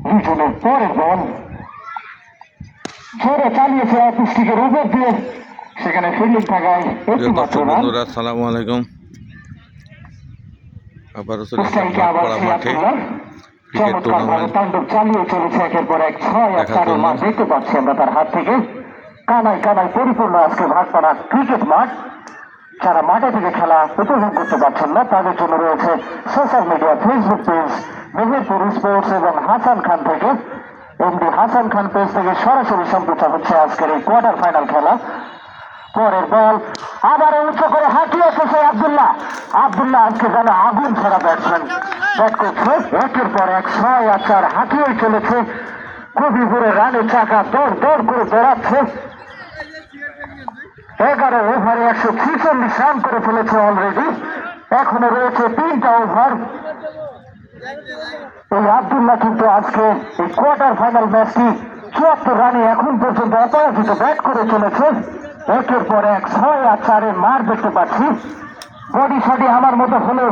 দুজনের পরের বল জোরে চালিয়েছে অফিস্টিকের উপর দিয়ে, সেখানে ফিল্ডিং থাকায় একটি মাত্র রান। বন্ধুরা আসসালামু আলাইকুম। আবারও চলে আসলাম মাঠপাড়া মাঠে ক্রিকেট টুর্নামেন্ট তাণ্ডব চালিয়ে চলেছে একের পর এক 6 আর 4 মাঠ দেখতে পাচ্ছি আমরা তার হাত থেকে। কানায় কানায় পরিপূর্ণ আজকে ভাটপাড়া ক্রিকেট মাঠ। যারা মাঠে থেকে খেলা উপভোগ করতে পারছেন না তাদের জন্য রয়েছে social media Facebook page Meherpur sports এবং হাসান খান থেকে, এমডি হাসান খান পেজ থেকে সরাসরি সম্প্রচার হচ্ছে আজকের এই কোয়ার্টার ফাইনাল খেলা। পরের বল আবার উচ্চ করে হাঁটিয়ে এসেছে আব্দুল্লাহ। আব্দুল্লাহ আজকে যেন আগুন ছাড়া ব্যাটসম্যান, ব্যাট করছে একের পর এক 6 আর 4 হাঁটিয়ে চলেছে। খুবই ভোরে রানের চাকা দৌড় দৌড় করে দৌড়াচ্ছে। 11 ওভারে 146 রান করে ফেলেছে অলরেডি। এখনো রয়েছে 3টা ওভার। এই আব্দুল্লাহ কিন্তু আজকে এই কোয়ার্টার ফাইনাল ম্যাচটি 74 রানে এখন পর্যন্ত অপরাজিত ব্যাট করে চলেছে। একের পর এক 6 আর 4 মার দেখতে পাচ্ছি। বডি শডি আমার মতো হলে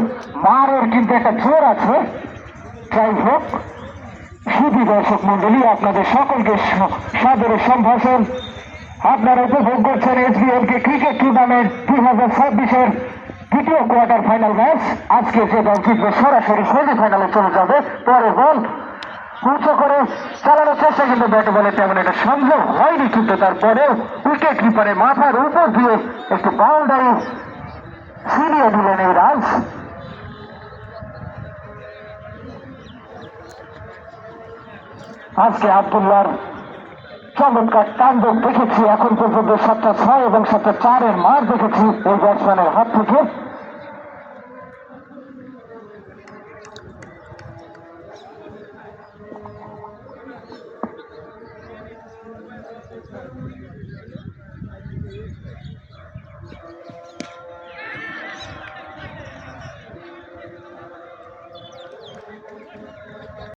মারের কিন্তু একটা জোর আছে। যাই হোক, শুধু দর্শক মন্ডলী আপনাদের সকলকে সাদরের সম্ভাষণ। আপনারা উপভোগ করছেন SBLK ক্রিকেট টুর্নামেন্ট 2026-এর দ্বিতীয় কোয়ার্টার ফাইনাল ম্যাচ। আজকে যে দল জিতবে সরাসরি সেমিফাইনালে চলে যাবে। পরের বল উঁচু করে চালানোর চেষ্টা, কিন্তু ব্যাটে বলে তেমন একটা সম্ভব হয়নি, কিন্তু তারপরেও উইকেট কিপারে মাথার উপর দিয়ে একটু বাউন্ডারি ছিনিয়ে দিলেন এই রাজ। আজকে আব্দুল্লাহর চমৎকার তাণ্ডব দেখেছি এখন পর্যন্ত 7টা 6 এবং 7টা 4 মার দেখেছি এই ব্যাটসম্যানের হাত থেকে।